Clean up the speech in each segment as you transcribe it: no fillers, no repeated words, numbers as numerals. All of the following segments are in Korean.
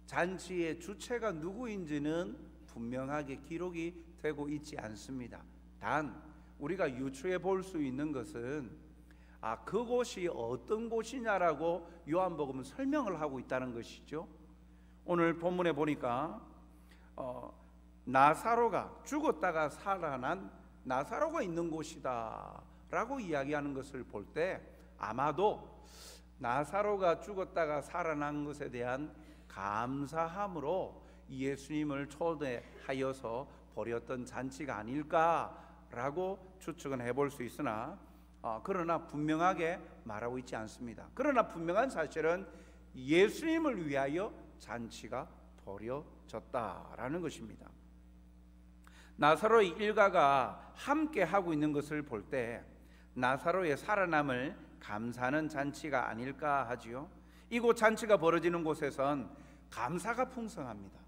잔치의 주체가 누구인지는 분명하게 기록이 되고 있지 않습니다. 단 우리가 유추해 볼 수 있는 것은 그곳이 어떤 곳이냐라고 요한복음은 설명을 하고 있다는 것이죠. 오늘 본문에 보니까 나사로가 죽었다가 살아난 나사로가 있는 곳이다 라고 이야기하는 것을 볼 때 아마도 나사로가 죽었다가 살아난 것에 대한 감사함으로 예수님을 초대하여서 벌였던 잔치가 아닐까라고 추측은 해볼 수 있으나 그러나 분명하게 말하고 있지 않습니다. 그러나 분명한 사실은 예수님을 위하여 잔치가 벌여졌다라는 것입니다. 나사로의 일가가 함께 하고 있는 것을 볼 때 나사로의 살아남을 감사하는 잔치가 아닐까 하지요. 이곳 잔치가 벌어지는 곳에선 감사가 풍성합니다.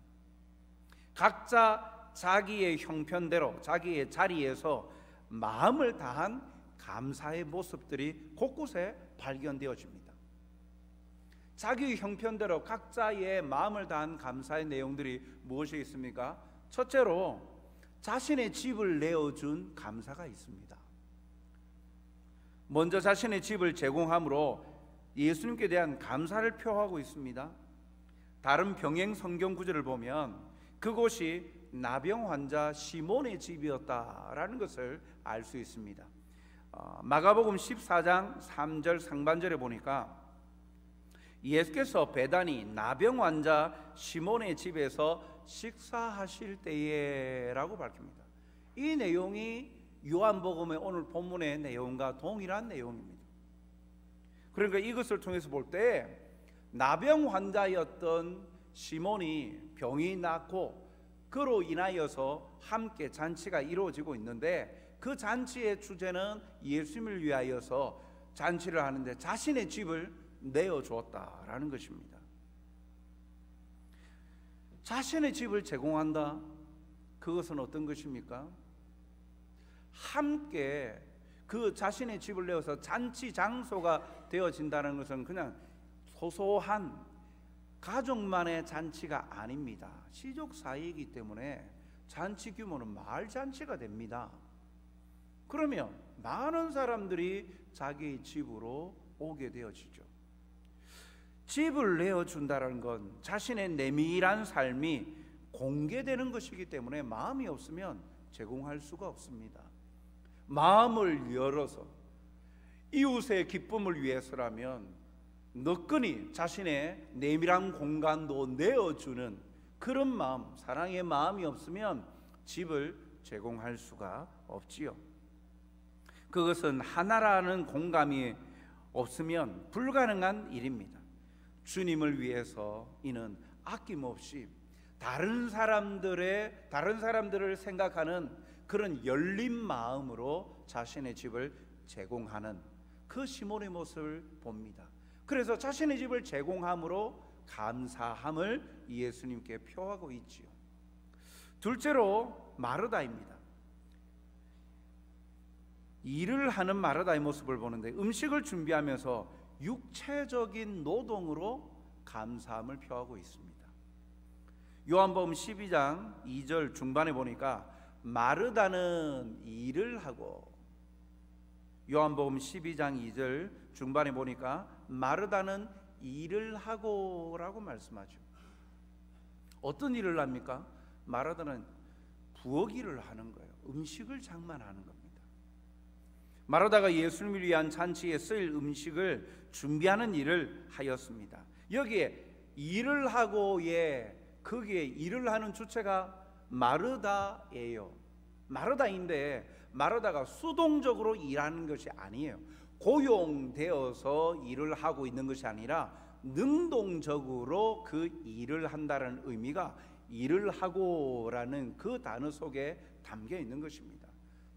각자 자기의 형편대로 자기의 자리에서 마음을 다한 감사의 모습들이 곳곳에 발견되어집니다. 자기의 형편대로 각자의 마음을 다한 감사의 내용들이 무엇이 있습니까? 첫째로 자신의 집을 내어준 감사가 있습니다. 먼저 자신의 집을 제공함으로 예수님께 대한 감사를 표하고 있습니다. 다른 병행 성경 구절을 보면 그곳이 나병 환자 시몬의 집이었다라는 것을 알 수 있습니다. 마가복음 14장 3절 상반절에 보니까 예수께서 베다니 나병 환자 시몬의 집에서 식사하실 때에 라고 밝힙니다. 이 내용이 요한복음의 오늘 본문의 내용과 동일한 내용입니다. 그러니까 이것을 통해서 볼 때 나병 환자였던 시몬이 병이 낫고 그로 인하여서 함께 잔치가 이루어지고 있는데 그 잔치의 주제는 예수님을 위하여서 잔치를 하는데 자신의 집을 내어주었다라는 것입니다. 자신의 집을 제공한다. 그것은 어떤 것입니까? 함께 그 자신의 집을 내어서 잔치 장소가 되어진다는 것은 그냥 소소한 가족만의 잔치가 아닙니다. 시족 사이이기 때문에 잔치 규모는 마을 잔치가 됩니다. 그러면 많은 사람들이 자기 집으로 오게 되어지죠. 집을 내어준다는 건 자신의 내밀한 삶이 공개되는 것이기 때문에 마음이 없으면 제공할 수가 없습니다. 마음을 열어서 이웃의 기쁨을 위해서라면 너끈히 자신의 내밀한 공간도 내어주는 그런 마음, 사랑의 마음이 없으면 집을 제공할 수가 없지요. 그것은 하나라는 공감이 없으면 불가능한 일입니다. 주님을 위해서 이는 아낌없이 다른 사람들을 생각하는 그런 열린 마음으로 자신의 집을 제공하는 그 시몬의 모습을 봅니다. 그래서 자신의 집을 제공함으로 감사함을 예수님께 표하고 있지요. 둘째로 마르다입니다. 일을 하는 마르다의 모습을 보는데 음식을 준비하면서 육체적인 노동으로 감사함을 표하고 있습니다. 요한복음 12장 2절 중반에 보니까 마르다는 일을 하고, 요한복음 12장 2절 중반에 보니까 마르다는 일을 하고 라고 말씀하죠. 어떤 일을 합니까? 마르다는 부엌 일을 하는 거예요. 음식을 장만하는 겁니다. 마르다가 예수님을 위한 잔치에 쓰일 음식을 준비하는 일을 하였습니다. 여기에 일을 하고에 거기에 일을 하는 주체가 마르다예요. 마르다인데 마르다가 수동적으로 일하는 것이 아니에요. 고용되어서 일을 하고 있는 것이 아니라 능동적으로 그 일을 한다는 의미가 일을 하고라는 그 단어 속에 담겨 있는 것입니다.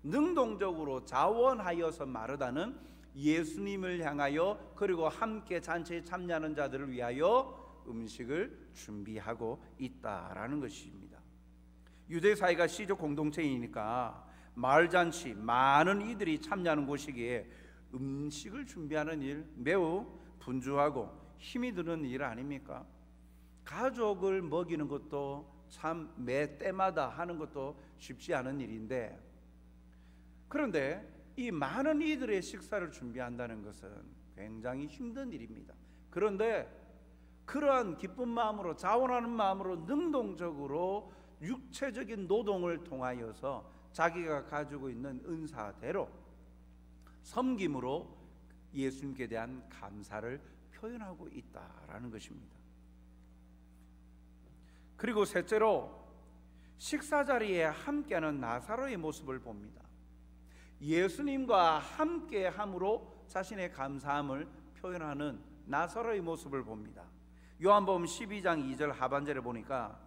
능동적으로 자원하여서 마르다는 예수님을 향하여 그리고 함께 잔치에 참여하는 자들을 위하여 음식을 준비하고 있다라는 것입니다. 유대 사회가 시족 공동체이니까 마을 잔치 많은 이들이 참여하는 곳이기에 음식을 준비하는 일 매우 분주하고 힘이 드는 일 아닙니까? 가족을 먹이는 것도 참 매 때마다 하는 것도 쉽지 않은 일인데, 그런데 이 많은 이들의 식사를 준비한다는 것은 굉장히 힘든 일입니다. 그런데 그러한 기쁜 마음으로, 자원하는 마음으로 능동적으로 육체적인 노동을 통하여서 자기가 가지고 있는 은사대로 섬김으로 예수님께 대한 감사를 표현하고 있다라는 것입니다. 그리고 셋째로 식사 자리에 함께하는 나사로의 모습을 봅니다. 예수님과 함께함으로 자신의 감사함을 표현하는 나사로의 모습을 봅니다. 요한복음 12장 2절 하반절에 보니까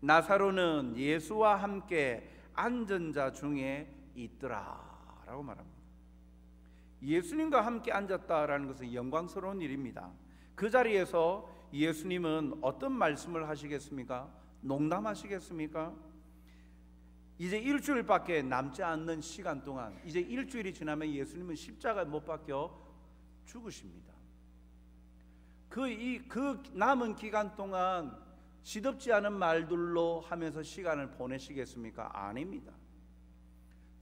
나사로는 예수와 함께 앉은 자 중에 있더라 라고 말합니다. 예수님과 함께 앉았다라는 것은 영광스러운 일입니다. 그 자리에서 예수님은 어떤 말씀을 하시겠습니까? 농담하시겠습니까? 이제 일주일밖에 남지 않는 시간 동안, 이제 일주일이 지나면 예수님은 십자가에 못 박혀 죽으십니다. 그 남은 기간 동안 시덥지 않은 말들로 하면서 시간을 보내시겠습니까? 아닙니다.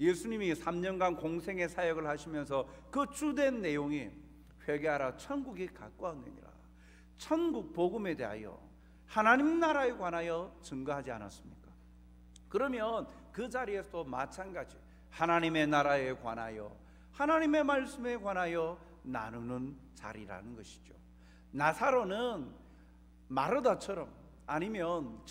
예수님이 3년간 공생의 사역을 하시면서 그 주된 내용이 회개하라 천국이 가까웠느니라, 천국 복음에 대하여, 하나님 나라에 관하여 증거하지 않았습니까? 그러면 그 자리에서도 마찬가지 하나님의 나라에 관하여, 하나님의 말씀에 관하여 나누는 자리라는 것이죠. 나사로는 마르다처럼, 아니면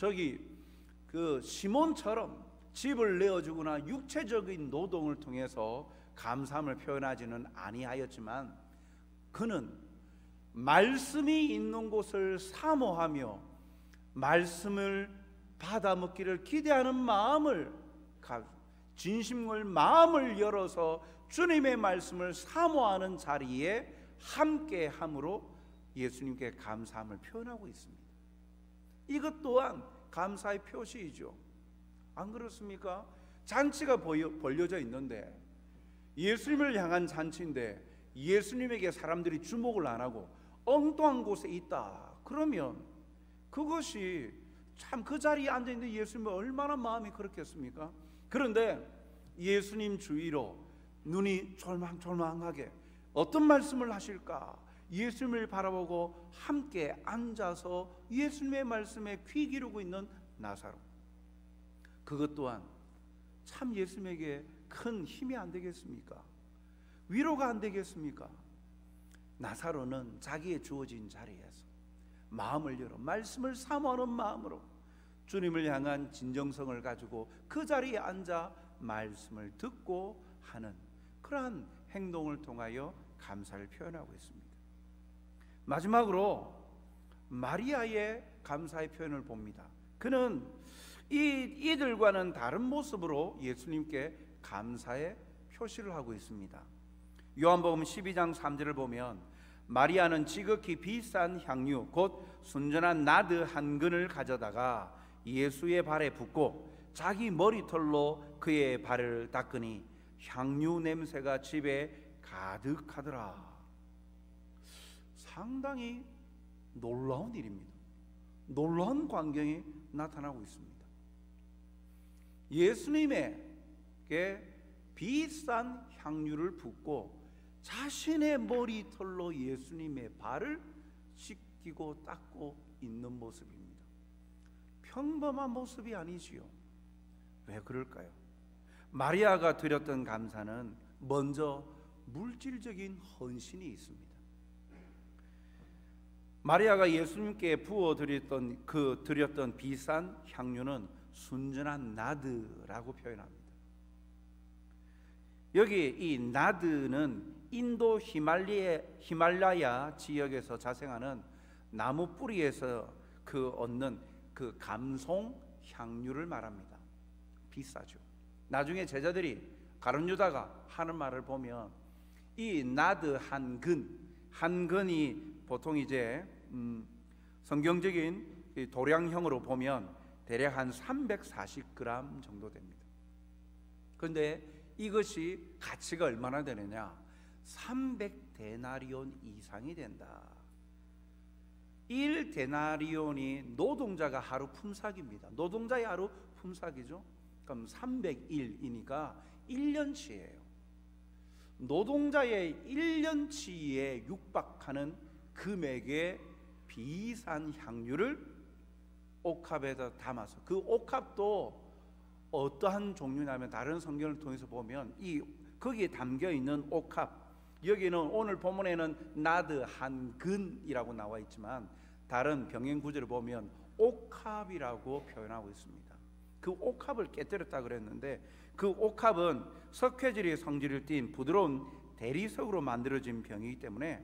그 시몬처럼 집을 내어주거나 육체적인 노동을 통해서 감사함을 표현하지는 아니하였지만, 그는 말씀이 있는 곳을 사모하며 말씀을 받아 먹기를 기대하는 마음을, 진심을 마음을 열어서 주님의 말씀을 사모하는 자리에 함께함으로 예수님께 감사함을 표현하고 있습니다. 이것 또한 감사의 표시이죠. 안 그렇습니까? 잔치가 벌려져 있는데, 예수님을 향한 잔치인데 예수님에게 사람들이 주목을 안 하고 엉뚱한 곳에 있다. 그러면 그것이 참 그 자리에 앉아있는 예수님은 얼마나 마음이 그렇겠습니까? 그런데 예수님 주위로 눈이 졸망졸망하게 어떤 말씀을 하실까 예수님을 바라보고 함께 앉아서 예수님의 말씀에 귀 기울이고 있는 나사로, 그것 또한 참 예수님에게 큰 힘이 안 되겠습니까? 위로가 안 되겠습니까? 나사로는 자기의 주어진 자리에서 마음을 열어 말씀을 사모하는 마음으로 주님을 향한 진정성을 가지고 그 자리에 앉아 말씀을 듣고 하는 그러한 행동을 통하여 감사를 표현하고 있습니다. 마지막으로 마리아의 감사의 표현을 봅니다. 그는 이들과는 다른 모습으로 예수님께 감사의 표시를 하고 있습니다. 요한복음 12장 3절을 보면 마리아는 지극히 비싼 향유 곧 순전한 나드 한 근을 가져다가 예수의 발에 붓고 자기 머리털로 그의 발을 닦으니 향유 냄새가 집에 가득하더라. 상당히 놀라운 일입니다. 놀라운 광경이 나타나고 있습니다. 예수님에게 비싼 향유를 붓고 자신의 머리털로 예수님의 발을 씻기고 닦고 있는 모습입니다. 평범한 모습이 아니지요. 왜 그럴까요? 마리아가 드렸던 감사는 먼저 물질적인 헌신이 있습니다. 마리아가 예수님께 부어 드렸던 비싼 향유는 순전한 나드라고 표현합니다. 여기 이 나드는 인도 히말라야 지역에서 자생하는 나무 뿌리에서 얻는 그 감송 향유를 말합니다. 비싸죠. 나중에 제자들이 가룟 유다가 하는 말을 보면 이 나드 한 근이 보통 이제 성경적인 도량형으로 보면 대략 한 340g 정도 됩니다. 그런데 이것이 가치가 얼마나 되느냐? 300데나리온 이상이 된다. 1데나리온이 노동자가 하루 품삯입니다. 노동자의 하루 품삯이죠. 그럼 300일이니까 1년치예요. 노동자의 1년치에 육박하는 금액의 비싼 향유를 옥합에다 담아서, 그 옥합도 어떠한 종류냐면 다른 성경을 통해서 보면 거기에 담겨 있는 옥합, 여기는 오늘 본문에는 나드 한 근이라고 나와 있지만 다른 병행 구절을 보면 옥합이라고 표현하고 있습니다. 그 옥합을 깨뜨렸다 그랬는데, 그 옥합은 석회질의 성질을 띤 부드러운 대리석으로 만들어진 병이기 때문에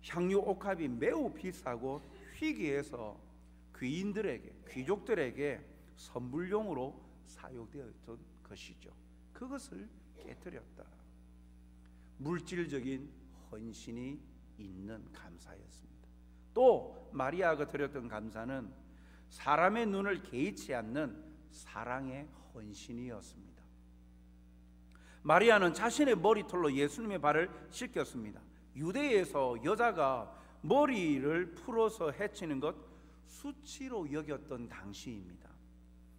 향유 옥합이 매우 비싸고 희귀해서 귀족들에게 선물용으로 사용되었던 것이죠. 그것을 깨뜨렸다. 물질적인 헌신이 있는 감사였습니다. 또 마리아가 드렸던 감사는 사람의 눈을 개의치 않는 사랑의 헌신이었습니다. 마리아는 자신의 머리털로 예수님의 발을 씻겼습니다. 유대에서 여자가 머리를 풀어서 해치는 것 수치로 여겼던 당시입니다.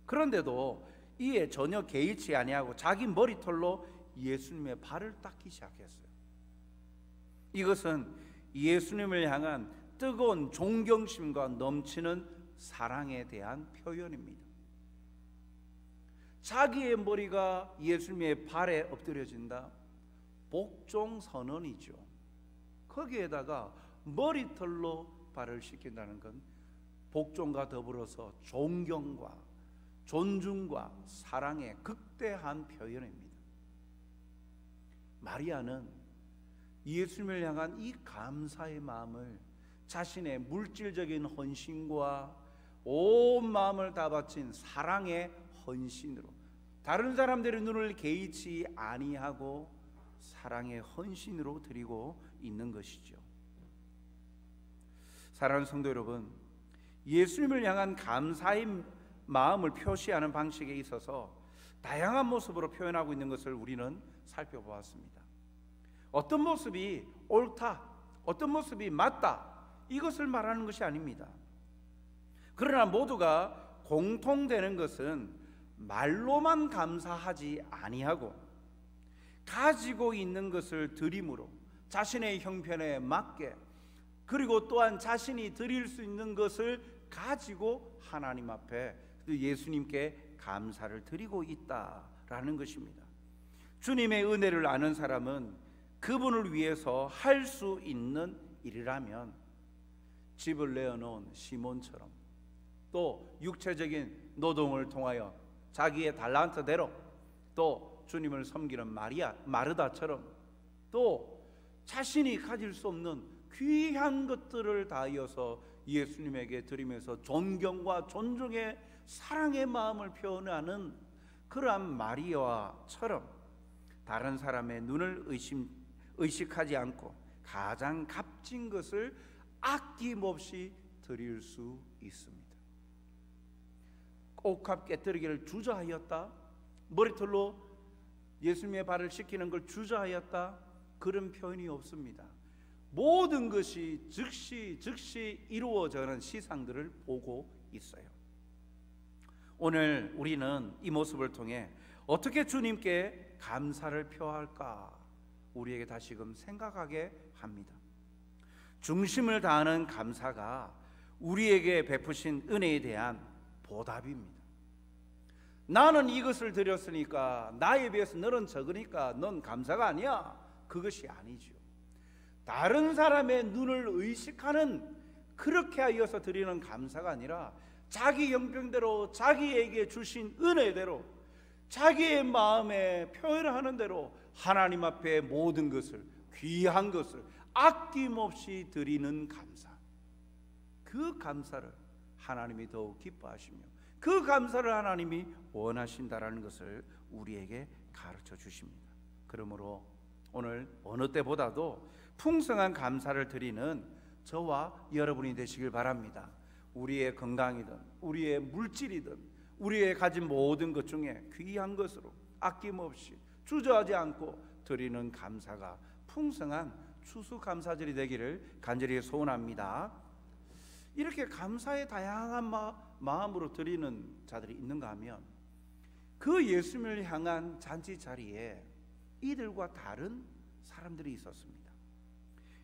그런데도 이에 전혀 개의치 아니하고 자기 머리털로 예수님의 발을 닦기 시작했어요. 이것은 예수님을 향한 뜨거운 존경심과 넘치는 사랑에 대한 표현입니다. 자기의 머리가 예수님의 발에 엎드려진다, 복종 선언이죠. 거기에다가 머리털로 발을 씻긴다는 건 복종과 더불어서 존경과 존중과 사랑의 극대한 표현입니다. 마리아는 예수님을 향한 이 감사의 마음을 자신의 물질적인 헌신과 온 마음을 다 바친 사랑의 헌신으로, 다른 사람들의 눈을 개의치 아니하고 사랑의 헌신으로 드리고 있는 것이죠. 사랑하는 성도 여러분, 예수님을 향한 감사의 마음을 표시하는 방식에 있어서 다양한 모습으로 표현하고 있는 것을 우리는 살펴보았습니다. 어떤 모습이 옳다, 어떤 모습이 맞다, 이것을 말하는 것이 아닙니다. 그러나 모두가 공통되는 것은 말로만 감사하지 아니하고 가지고 있는 것을 드림으로 자신의 형편에 맞게, 그리고 또한 자신이 드릴 수 있는 것을 가지고 하나님 앞에, 예수님께 감사를 드리고 있다라는 것입니다. 주님의 은혜를 아는 사람은 그분을 위해서 할 수 있는 일이라면 집을 내어놓은 시몬처럼, 또 육체적인 노동을 통하여 자기의 달란트대로, 또 주님을 섬기는 마르다처럼, 또 자신이 가질 수 없는 귀한 것들을 다하여서 예수님에게 드리면서 존경과 존중의 사랑의 마음을 표현하는 그러한 마리아처럼 다른 사람의 눈을 의식하지 않고 가장 값진 것을 아낌없이 드릴 수 있습니다. 옥합 깨뜨리기를 주저하였다, 머리털로 예수님의 발을 씻기는 걸 주저하였다, 그런 표현이 없습니다. 모든 것이 즉시 이루어져가는 시상들을 보고 있어요. 오늘 우리는 이 모습을 통해 어떻게 주님께 감사를 표할까 우리에게 다시금 생각하게 합니다. 중심을 다하는 감사가 우리에게 베푸신 은혜에 대한 보답입니다. 나는 이것을 드렸으니까, 나에 비해서 너는 적으니까 넌 감사가 아니야, 그것이 아니죠. 다른 사람의 눈을 의식하는, 그렇게 하여서 드리는 감사가 아니라 자기 형편대로, 자기에게 주신 은혜대로, 자기의 마음에 표현하는 대로 하나님 앞에 모든 것을, 귀한 것을 아낌없이 드리는 감사, 그 감사를 하나님이 더욱 기뻐하시며 그 감사를 하나님이 원하신다라는 것을 우리에게 가르쳐 주십니다. 그러므로 오늘 어느 때보다도 풍성한 감사를 드리는 저와 여러분이 되시길 바랍니다. 우리의 건강이든 우리의 물질이든 우리의 가진 모든 것 중에 귀한 것으로 아낌없이 주저하지 않고 드리는 감사가 풍성한 추수감사절이 되기를 간절히 소원합니다. 이렇게 감사의 다양한 마음으로 드리는 자들이 있는가 하면 그 예수님을 향한 잔치 자리에 이들과 다른 사람들이 있었습니다.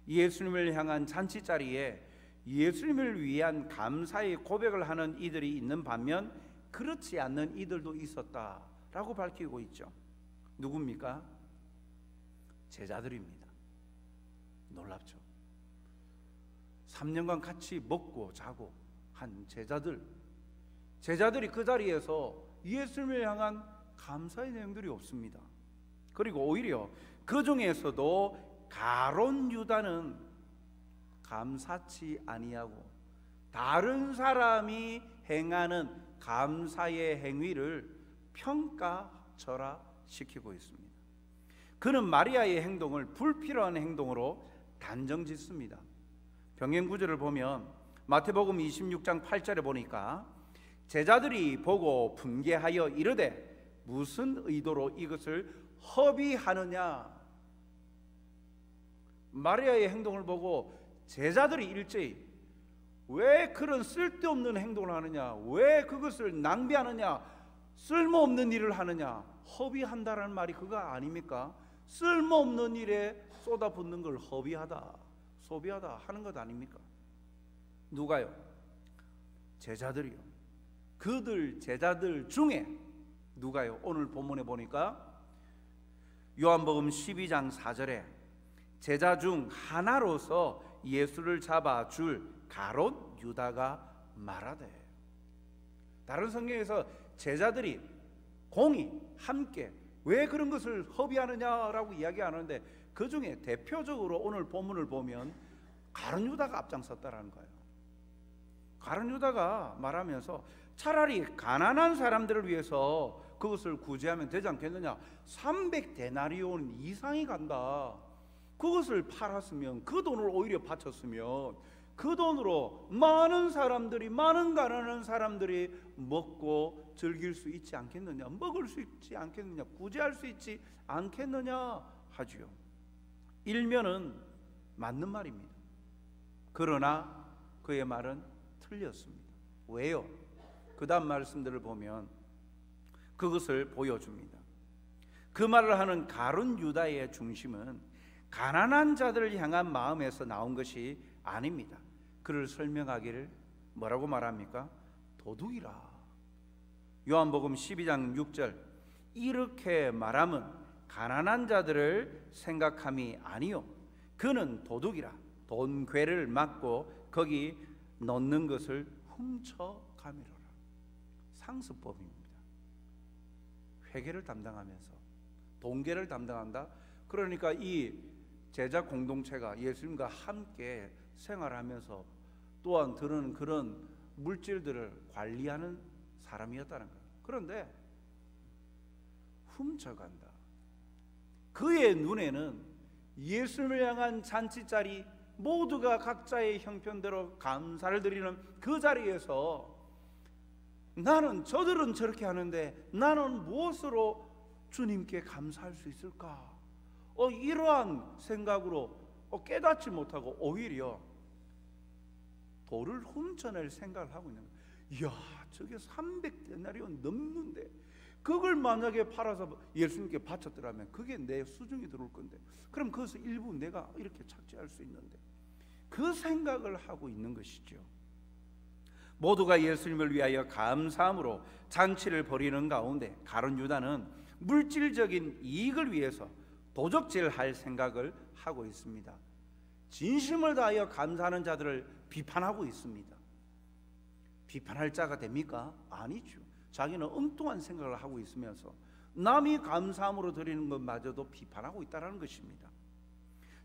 예수님을 향한 잔치 자리에 예수님을 위한 감사의 고백을 하는 이들이 있는 반면 그렇지 않는 이들도 있었다라고 밝히고 있죠. 누굽니까? 제자들입니다. 놀랍죠. 3년간 같이 먹고 자고 한 제자들이 그 자리에서 예수님을 향한 감사의 내용들이 없습니다. 그리고 오히려 그 중에서도 가룟 유다는 감사치 아니하고 다른 사람이 행하는 감사의 행위를 평가절하시키고 있습니다. 그는 마리아의 행동을 불필요한 행동으로 단정짓습니다. 병행 구절을 보면 마태복음 26장 8절에 보니까 제자들이 보고 분개하여 이르되 무슨 의도로 이것을 허비하느냐. 마리아의 행동을 보고 제자들이 일제히 왜 그런 쓸데없는 행동을 하느냐, 왜 그것을 낭비하느냐, 쓸모없는 일을 하느냐. 허비한다라는 말이 그거 아닙니까? 쓸모없는 일에 쏟아붓는 걸 허비하다, 소비하다 하는 것 아닙니까? 누가요? 제자들이요. 그들 제자들 중에 누가요? 오늘 본문에 보니까 요한복음 12장 4절에 제자 중 하나로서 예수를 잡아 줄 가롯 유다가 말하되. 다른 성경에서 제자들이 공히 함께 왜 그런 것을 허비하느냐라고 이야기하는데 그 중에 대표적으로 오늘 본문을 보면 가룟 유다가 앞장섰다라는 거예요. 가룟 유다가 말하면서 차라리 가난한 사람들을 위해서 그것을 구제하면 되지 않겠느냐. 300데나리온 이상이 간다. 그것을 팔았으면, 그 돈을 오히려 바쳤으면 그 돈으로 많은 사람들이, 많은 가난한 사람들이 먹고 즐길 수 있지 않겠느냐, 먹을 수 있지 않겠느냐, 구제할 수 있지 않겠느냐 하지요. 일면은 맞는 말입니다. 그러나 그의 말은 틀렸습니다. 왜요? 그 다음 말씀들을 보면 그것을 보여줍니다. 그 말을 하는 가룟 유다의 중심은 가난한 자들을 향한 마음에서 나온 것이 아닙니다. 그를 설명하기를 뭐라고 말합니까? 도둑이라. 요한복음 12장 6절 이렇게 말함은 가난한 자들을 생각함이 아니요 그는 도둑이라. 돈괴를 막고 거기 넣는 것을 훔쳐가미로라. 상습법입니다. 회계를 담당하면서 돈괴를 담당한다. 그러니까 이 제자 공동체가 예수님과 함께 생활하면서 또한 들은 그런 물질들을 관리하는 사람이었다는 거예요. 그런데 훔쳐간다. 그의 눈에는 예수님을 향한 잔치자리, 모두가 각자의 형편대로 감사를 드리는 그 자리에서 나는, 저들은 저렇게 하는데 나는 무엇으로 주님께 감사할 수 있을까? 이러한 생각으로 깨닫지 못하고 오히려 돌을 훔쳐낼 생각을 하고 있는 거예요. 이야, 저게 300데나리온 넘는데 그걸 만약에 팔아서 예수님께 바쳤더라면 그게 내 수중에 들어올 건데, 그럼 그것을 일부 내가 이렇게 착취할 수 있는데, 그 생각을 하고 있는 것이죠. 모두가 예수님을 위하여 감사함으로 잔치를 벌이는 가운데 가룟 유다는 물질적인 이익을 위해서 도적질할 생각을 하고 있습니다. 진심을 다하여 감사하는 자들을 비판하고 있습니다. 비판할 자가 됩니까? 아니죠. 자기는 엉뚱한 생각을 하고 있으면서 남이 감사함으로 드리는 것마저도 비판하고 있다는 것입니다.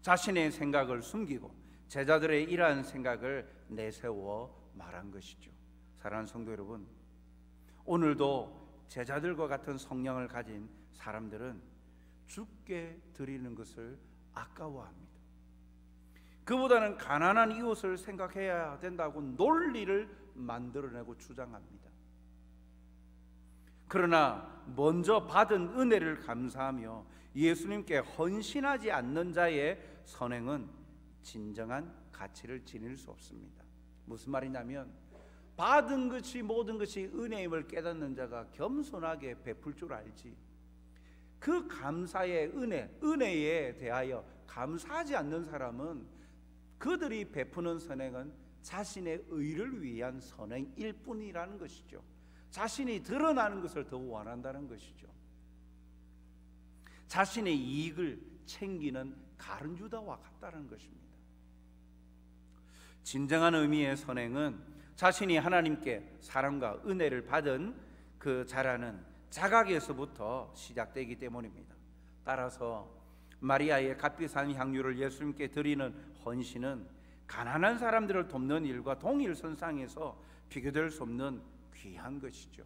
자신의 생각을 숨기고 제자들의 이러한 생각을 내세워 말한 것이죠. 사랑하는 성도 여러분, 오늘도 제자들과 같은 성령을 가진 사람들은 주께 드리는 것을 아까워합니다. 그보다는 가난한 이웃을 생각해야 된다고 논리를 만들어내고 주장합니다. 그러나 먼저 받은 은혜를 감사하며 예수님께 헌신하지 않는 자의 선행은 진정한 가치를 지닐 수 없습니다. 무슨 말이냐면 받은 것이 모든 것이 은혜임을 깨닫는 자가 겸손하게 베풀 줄 알지, 그 감사의 은혜에 대하여 감사하지 않는 사람은 그들이 베푸는 선행은 자신의 의를 위한 선행일 뿐이라는 것이죠. 자신이 드러나는 것을 더 원한다는 것이죠. 자신의 이익을 챙기는 가룟유다와 같다는 것입니다. 진정한 의미의 선행은 자신이 하나님께 사랑과 은혜를 받은 그 자라는 자각에서부터 시작되기 때문입니다. 따라서 마리아의 값비싼 향유를 예수님께 드리는 헌신은 가난한 사람들을 돕는 일과 동일선상에서 비교될 수 없는 귀한 것이죠.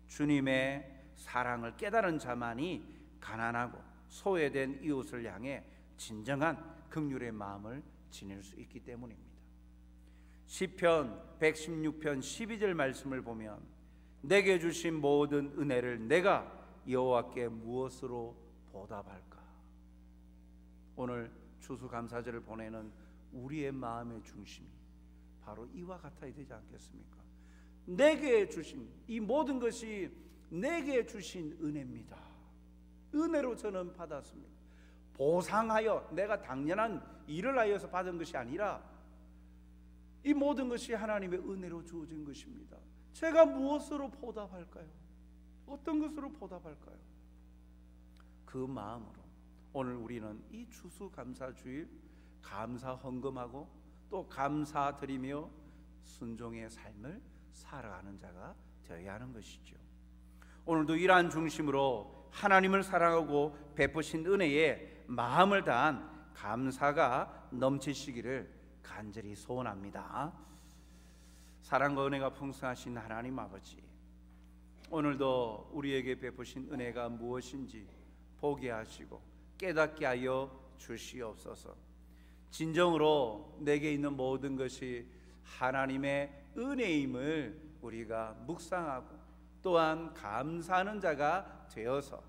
주님의 사랑을 깨달은 자만이 가난하고 소외된 이웃을 향해 진정한 긍휼의 마음을 지닐 수 있기 때문입니다. 시편 116편 12절 말씀을 보면 내게 주신 모든 은혜를 내가 여호와께 무엇으로 보답할까? 오늘 추수감사절을 보내는 우리의 마음의 중심이 바로 이와 같아야 되지 않겠습니까? 내게 주신 이 모든 것이 내게 주신 은혜입니다. 은혜로 저는 받았습니다. 보상하여 내가 당연한 일을 하여서 받은 것이 아니라 이 모든 것이 하나님의 은혜로 주어진 것입니다. 제가 무엇으로 보답할까요? 어떤 것으로 보답할까요? 그 마음으로 오늘 우리는 이 추수감사주일 감사 헌금하고 또 감사드리며 순종의 삶을 살아가는 자가 되어야 하는 것이죠. 오늘도 이러한 중심으로 하나님을 사랑하고 베푸신 은혜에 마음을 다한 감사가 넘치시기를 간절히 소원합니다. 사랑과 은혜가 풍성하신 하나님 아버지, 오늘도 우리에게 베푸신 은혜가 무엇인지 보게 하시고 깨닫게 하여 주시옵소서. 진정으로 내게 있는 모든 것이 하나님의 은혜임을 우리가 묵상하고 또한 감사하는 자가 되어서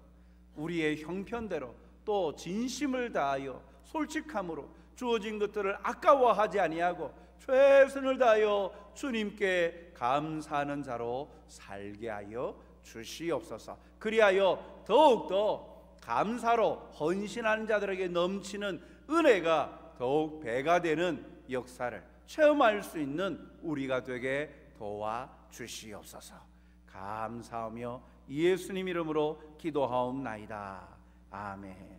우리의 형편대로 또 진심을 다하여 솔직함으로 주어진 것들을 아까워하지 아니하고 최선을 다하여 주님께 감사하는 자로 살게 하여 주시옵소서. 그리하여 더욱더 감사로 헌신하는 자들에게 넘치는 은혜가 더욱 배가 되는 역사를 체험할 수 있는 우리가 되게 도와주시옵소서. 감사하며 예수님 이름으로 기도하옵나이다. 아멘.